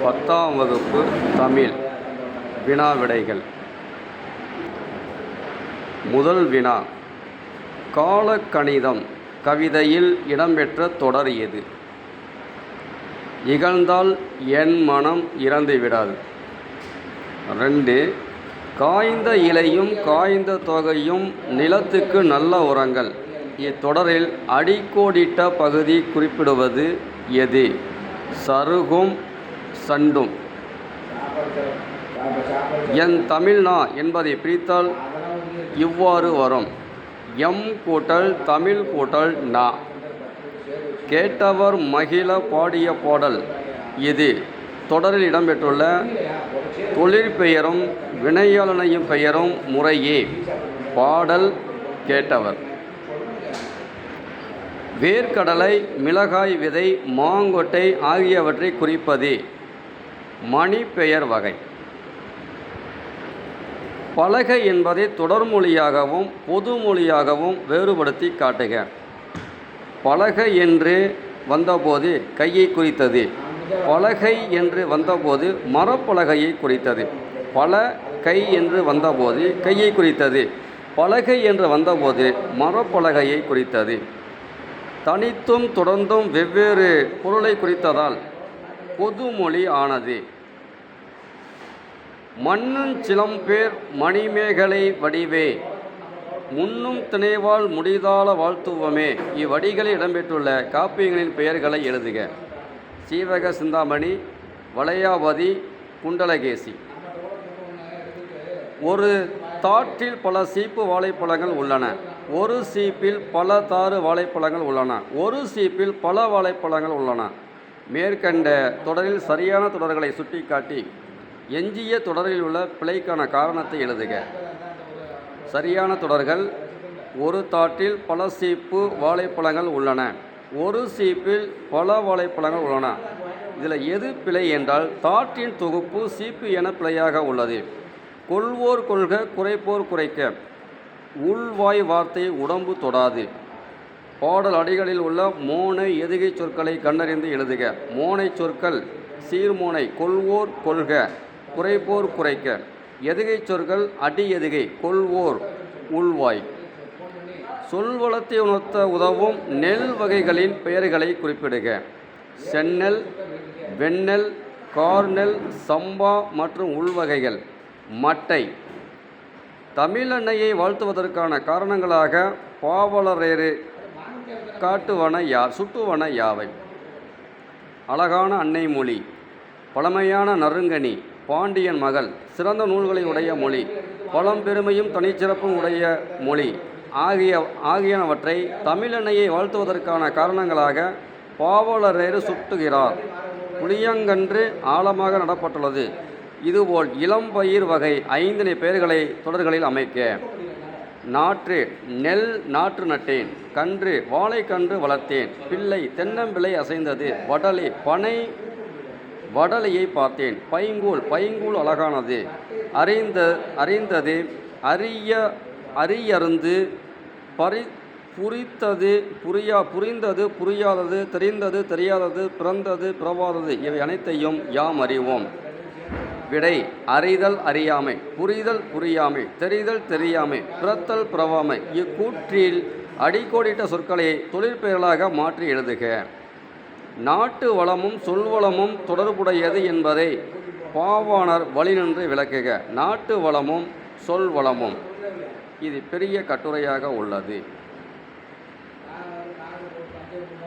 10ஆம் வகுப்பு தமிழ் வினா விடைகள். முதல் வினா, காலக்கணிதம் கவிதையில் இடம்பெற்ற தொடர் எது? இகழ்ந்தால் என் மனம் இறந்து விடாது. 2, காய்ந்த இலையும் காய்ந்த தொகையும் நிலத்துக்கு நல்ல உரங்கள். இத்தொடரில் அடிக்கோடிட்ட பகுதி குறிப்பிடுவது எது? சருகும் சண்டும். என் தமிழ்னா என்பதை பிரித்தால் இவ்வாறு வரும்: எம் கூட்டல் தமிழ் கூட்டல் நா. கேட்டவர் மகிழ பாடிய பாடல் இது தொடரில் இடம்பெற்றுள்ள தொழிற்பெயரும் வினையாளனையும் பெயரும் முறையே. பாடல் கேட்டவர். வேர்க்கடலை, மிளகாய் விதை, மாங்கொட்டை ஆகியவற்றை குறிப்பது மணிப்பெயர் வகை. பலகை என்பதை தொடர்மொழியாகவும் பொதுமொழியாகவும் வேறுபடுத்தி காட்டுக. பலகை என்று வந்தபோது கையை குறித்தது. பலகை என்று வந்தபோது மரப்பலகையை குறித்தது. பலகை என்று வந்தபோது கையை குறித்தது. பலகை என்று வந்தபோது மரப்பலகையை குறித்தது. தனித்தும் தொடர்ந்தும் வெவ்வேறு பொருளை குறித்ததால் பொதுமொழி ஆனது. மண்ணும் சிலம்பேர் மணிமேகலை வடிவே, முன்னும் திணைவாள் முடிதாள வாழ்த்துவமே. இவ்வடிகளில் இடம்பெற்றுள்ள காப்பியங்களின் பெயர்களை எழுதுக. சீவக சிந்தாமணி, வளையாபதி, குண்டலகேசி. ஒரு தாட்டில் பல சீப்பு வாழைப்பழங்கள் உள்ளன. ஒரு சீப்பில் பல தாறு வாழைப்பழங்கள் உள்ளன. ஒரு சீப்பில் பல வாழைப்பழங்கள் உள்ளன. மேற்கண்ட தொடரில் சரியான தொடர்களை சுட்டிக்காட்டி எஞ்சிய தொடரில் உள்ள பிழைக்கான காரணத்தை எழுதுக. சரியான தொடர்கள்: ஒரு தாட்டில் பல சீப்பு வாழைப்பழங்கள் உள்ளன. ஒரு சீப்பில் பல வாழைப்பழங்கள் உள்ளன. இதில் எது பிழை என்றால் தாட்டின் தொகுப்பு சீப்பு என பிழையாக உள்ளது. கொள்வோர் கொள்க, குறைப்போர் குறைக்க. உள்வாய் வார்த்தை உடம்பு தொடாது. பாடல் அடிகளில் உள்ள மோனை எதுகை சொற்களை கண்டறிந்து எழுதுக. மோனை சொற்கள் சீர்மோனை: கொள்வோர் கொள்க, குறைப்போர் குறைக்க. எதுகை சொற்கள் அடி எதுகை: கொள்வோர் உள்வாய். சொல்வளத்தை உணர்த்த உதவும் நெல் வகைகளின் பெயர்களை குறிப்பிடுக. செந்நெல், வெண்ணெல், கார்நெல், சம்பா மற்றும் உள்வகைகள். மட்டை. தமிழன்னையை வாழ்த்துவதற்கான காரணங்களாக பாவலரேறு சுட்டுவன யாவை? அழகான அன்னை மொழி, பழமையான நறுங்கனி, பாண்டியன் மகள், சிறந்த நூல்களை உடைய மொழி, பழம்பெருமையும் தனிச்சிறப்பும் உடைய மொழி ஆகியனவற்றை தமிழன்னையை வாழ்த்துவதற்கான காரணங்களாக பாவலரேறு சுட்டுகிறார். புளியங்கன்று ஆழமாக நடப்பட்டுள்ளது. இதுபோல் இளம்பயிர் வகை 5 பெயர்களை தொடர்களில் அமைக்க. நாற்று: நெல் நாற்று நட்டேன். கன்று: வாழைக்கன்று வளர்த்தேன். பிள்ளை: தென்னம்பிள்ளை அசைந்தது. வடலை: பனை வடலையை பார்த்தேன். பைங்கூழ்: பைங்கூழ் அழகானது. அறிந்தது: அரியருந்து. புரிந்தது: புரியாதது. தெரிந்தது: தெரியாதது. பிறந்தது: பிறவாதது. இவை அனைத்தையும் யாம் அறிவோம். விடை: அறிதல் அறியாமை, புரிதல் புரியாமை, தெரிதல் தெரியாமை, பிறத்தல் பிறவாமை. இக்கூற்றில் அடிக்கோடிட்ட சொற்களை தொழிற்பெயர்களாக மாற்றி எழுதுக. நாட்டு வளமும் சொல்வளமும் தொடர்புடையது என்பதை பாவாணர் வழிநின்று விளக்குக. நாட்டு வளமும் சொல்வளமும். இது பெரிய கட்டுரையாக உள்ளது.